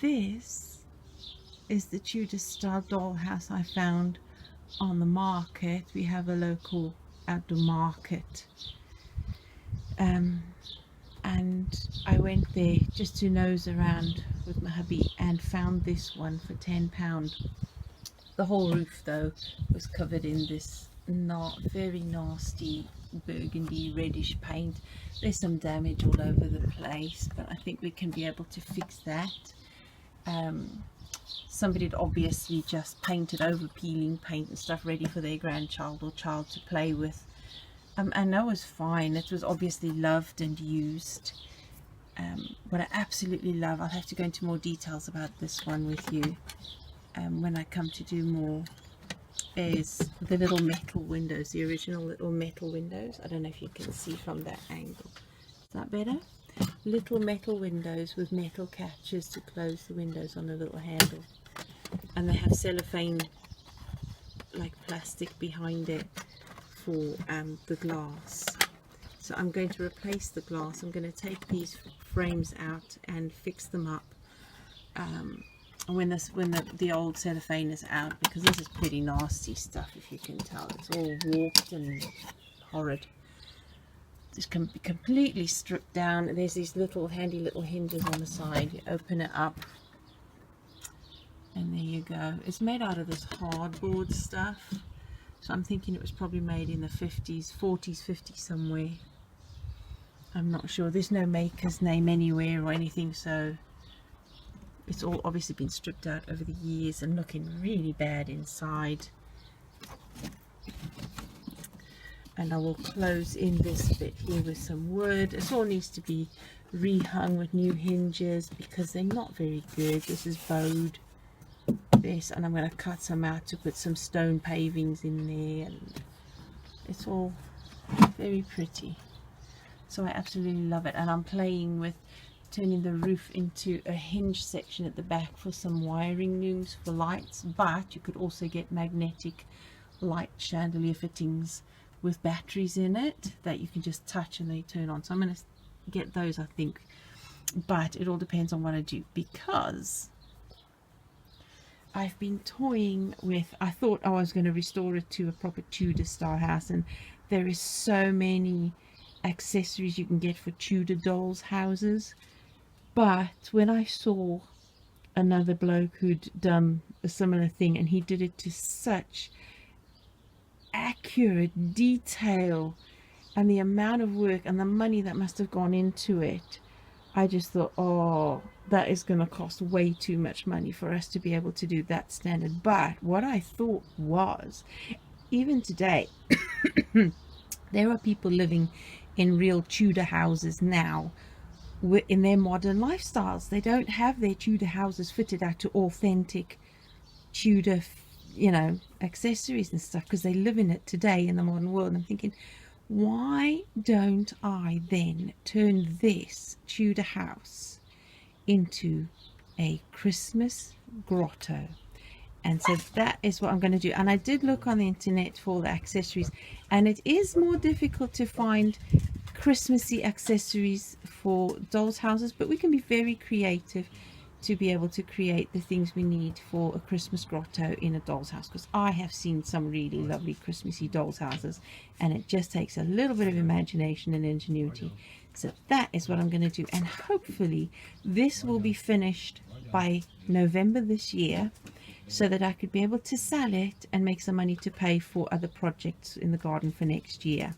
this is the Tudor style dollhouse I found on the market. We have a local outdoor market, and I went there just to nose around with my hubby and found this one for £10. The whole roof though was covered in this very nasty burgundy reddish paint. There's some damage all over the place, but I think we can be able to fix that. Somebody had obviously just painted over, peeling paint and stuff, ready for their grandchild or child to play with, and that was fine. It was obviously loved and used. What I absolutely love, I'll have to go into more details about this one with you when I come to do more, is the little metal windows, the original little metal windows. I don't know if you can see from that angle. Is that better? Little metal windows with metal catches to close the windows on a little handle, and they have cellophane like plastic behind it for the glass. So I'm going to replace the glass. I'm going to take these frames out and fix them up when the old cellophane is out, because this is pretty nasty stuff, if you can tell. It's all warped and horrid. This can be completely stripped down. There's these handy little hinges on the side. You open it up and there you go. It's made out of this hardboard stuff, so I'm thinking it was probably made in the 50s, 40s, 50s somewhere. I'm not sure. There's no maker's name anywhere or anything, so it's all obviously been stripped out over the years and looking really bad inside. And I will close in this bit here with some wood. It all needs to be rehung with new hinges because they're not very good. This is bowed, this, and I'm going to cut some out to put some stone pavings in there, and it's all very pretty. So I absolutely love it, and I'm playing with turning the roof into a hinge section at the back for some wiring looms for lights, but you could also get magnetic light chandelier fittings with batteries in it that you can just touch and they turn on. So I'm going to get those, I think, but it all depends on what I do, because I've been toying with, I thought I was going to restore it to a proper Tudor style house, and there is so many accessories you can get for Tudor dolls houses. But when I saw another bloke who'd done a similar thing, and he did it to such accurate detail, and the amount of work and the money that must have gone into it, I just thought, oh, that is going to cost way too much money for us to be able to do that standard. But what I thought was, even today there are people living in real Tudor houses now in their modern lifestyles. They don't have their Tudor houses fitted out to authentic Tudor, you know, accessories and stuff, because they live in it today in the modern world. And I'm thinking, why don't I then turn this Tudor house into a Christmas grotto? And so that is what I'm going to do. And I did look on the internet for the accessories, and it is more difficult to find Christmassy accessories for dolls houses, but we can be very creative to be able to create the things we need for a Christmas grotto in a doll's house, because I have seen some really lovely Christmassy doll's houses, and it just takes a little bit of imagination and ingenuity. So that is what I'm going to do, and hopefully this will be finished by November this year, so that I could be able to sell it and make some money to pay for other projects in the garden for next year,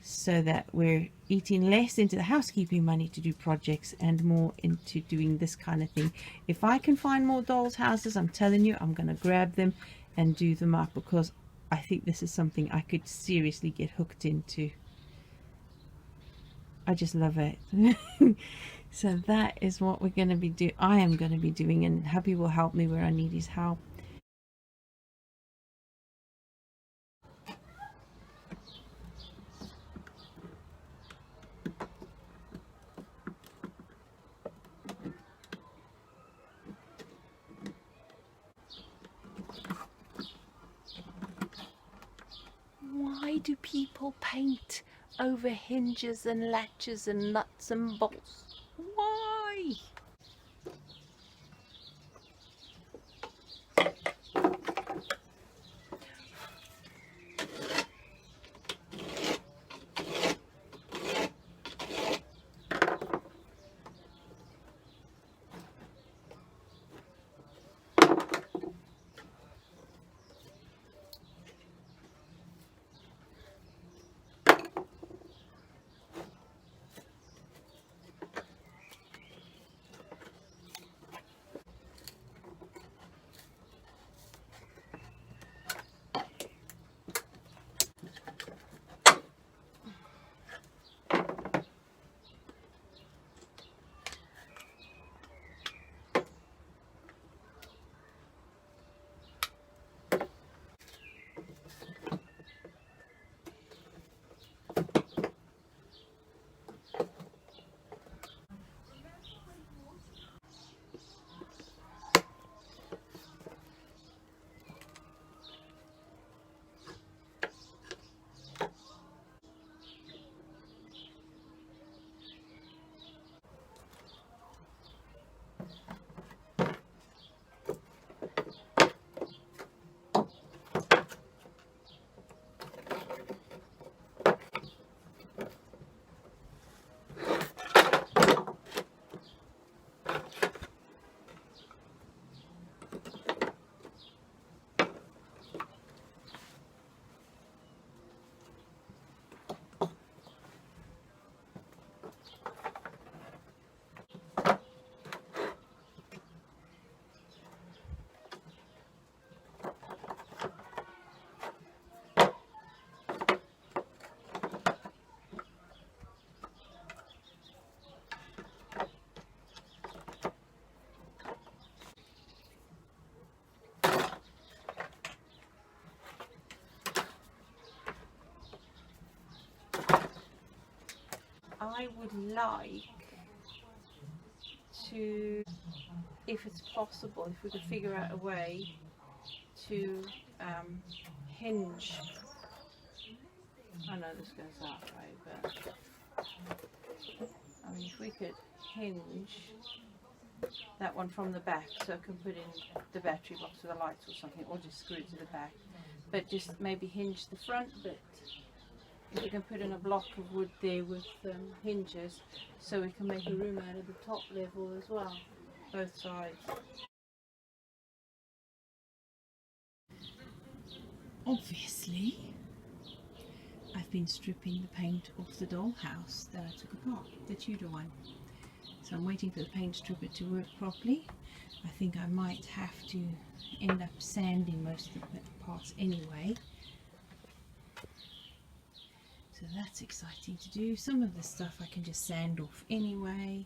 so that we're eating less into the housekeeping money to do projects and more into doing this kind of thing. If I can find more dolls houses, I'm telling you, I'm going to grab them and do them up, because I think this is something I could seriously get hooked into. I just love it. So that is what we're going to be I am going to be doing, and hubby will help me where I need his help. Why do people paint over hinges and latches and nuts and bolts? Why? I would like to, if it's possible, if we could figure out a way to hinge. I know this goes that way, but I mean, if we could hinge that one from the back, so I can put in the battery box with the lights or something, or just screw it to the back, but just maybe hinge the front bit. If we can put in a block of wood there with hinges, so we can make a room out of the top level as well, both sides. Obviously, I've been stripping the paint off the dollhouse that I took apart, the Tudor one. So I'm waiting for the paint stripper to work properly. I think I might have to end up sanding most of the parts anyway. So that's exciting to do. Some of the stuff I can just sand off anyway.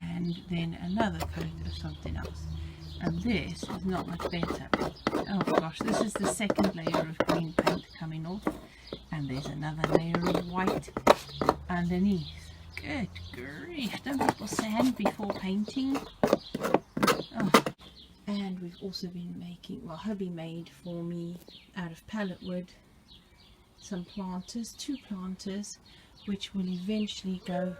And then another coat of something else. And this is not much better. Oh gosh, this is the second layer of green paint coming off. And there's another layer of white underneath. Good grief, don't people sand before painting? Oh. And we've also been making, well, hubby made for me out of pallet wood some planters, 2 planters, which will eventually go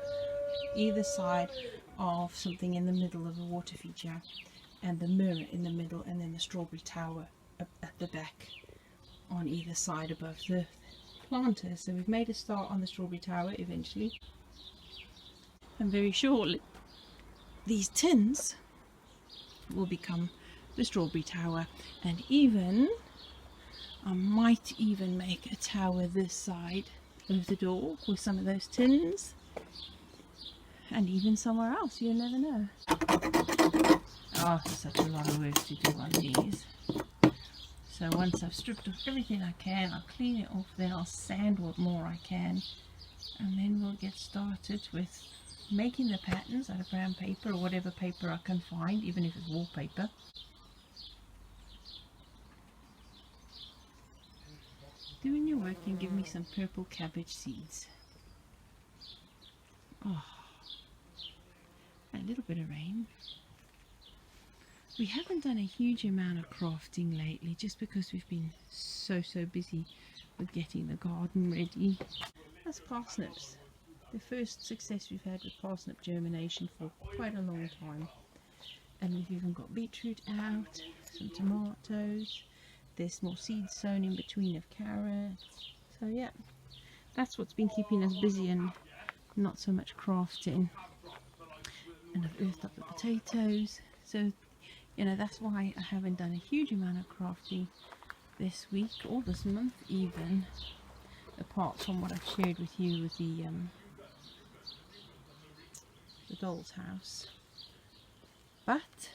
either side of something in the middle of a water feature, and the mirror in the middle, and then the strawberry tower at the back on either side above the planters. So we've made a start on the strawberry tower eventually, and very shortly these tins will become the strawberry tower, and even I might even make a tower this side of the door with some of those tins, and even somewhere else, you never know. Oh, such a lot of work to do on these. So once I've stripped off everything I can, I'll clean it off, then I'll sand what more I can, and then we'll get started with making the patterns out of brown paper or whatever paper I can find, even if it's wallpaper. Doing your work and give me some purple cabbage seeds. Oh, a little bit of rain. We haven't done a huge amount of crafting lately, just because we've been so busy with getting the garden ready. That's parsnips. The first success we've had with parsnip germination for quite a long time. And we've even got beetroot out, some tomatoes. There's more seeds sown in between of carrots. So yeah, that's what's been keeping us busy and not so much crafting. And I've earthed up the potatoes. So, you know, that's why I haven't done a huge amount of crafting this week or this month even, apart from what I've shared with you with the doll's house. But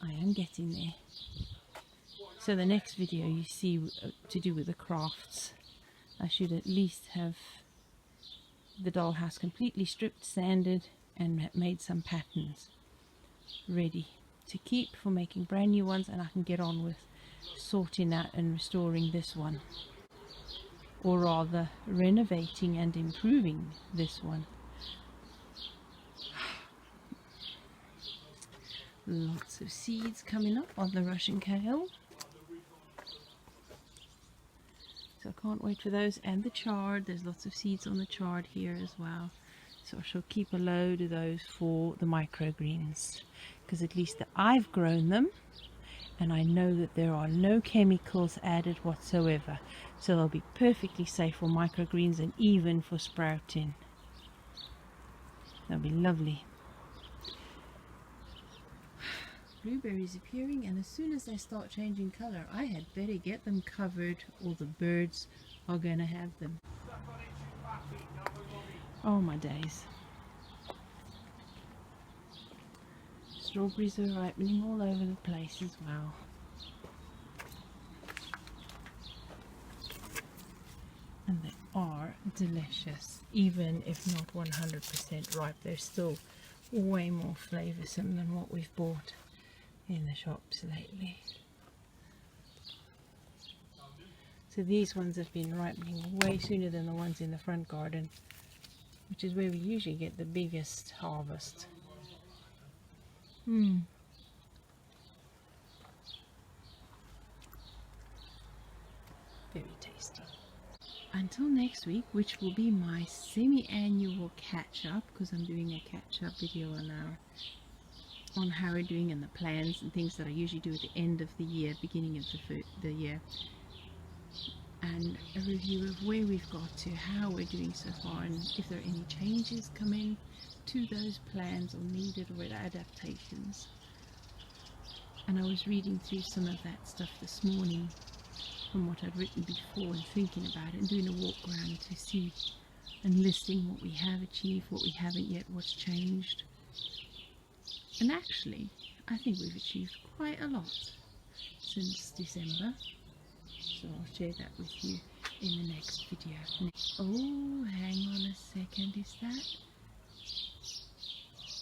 I am getting there. So the next video you see to do with the crafts, I should at least have the dollhouse completely stripped, sanded, and made some patterns ready to keep for making brand new ones, and I can get on with sorting out and restoring this one, or rather renovating and improving this one. Lots of seeds coming up on the Russian kale, so I can't wait for those, and the chard. There's lots of seeds on the chard here as well, so I shall keep a load of those for the microgreens, because at least I've grown them and I know that there are no chemicals added whatsoever, so they'll be perfectly safe for microgreens and even for sprouting. They'll be lovely. Blueberries appearing, and as soon as they start changing color, I had better get them covered or the birds are going to have them. Oh my days. Strawberries are ripening all over the place as well. And they are delicious, even if not 100% ripe. They're still way more flavoursome than what we've bought in the shops lately. So these ones have been ripening way sooner than the ones in the front garden, which is where we usually get the biggest harvest. Very tasty. Until next week, which will be my semi-annual catch-up, because I'm doing a catch-up video on how we're doing and the plans and things that I usually do at the end of the year, beginning of the year, and a review of where we've got to, how we're doing so far, and if there are any changes come in to those plans or needed or adaptations. And I was reading through some of that stuff this morning from what I'd written before and thinking about it and doing a walk around to see and listing what we have achieved, what we haven't yet, what's changed. And actually, I think we've achieved quite a lot since December. So I'll share that with you in the next video. Oh, hang on a second, is that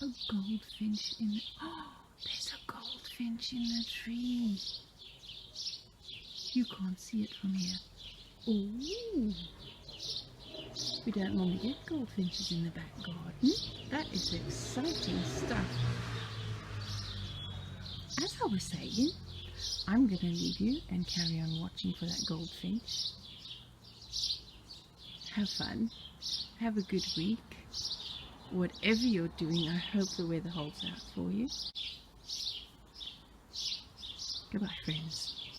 a goldfinch in the... Oh, there's a goldfinch in the tree. You can't see it from here. Oh, we don't normally get goldfinches in the back garden. That is exciting stuff. As I was saying, I'm going to leave you and carry on watching for that goldfinch. Have fun. Have a good week. Whatever you're doing, I hope the weather holds out for you. Goodbye, friends.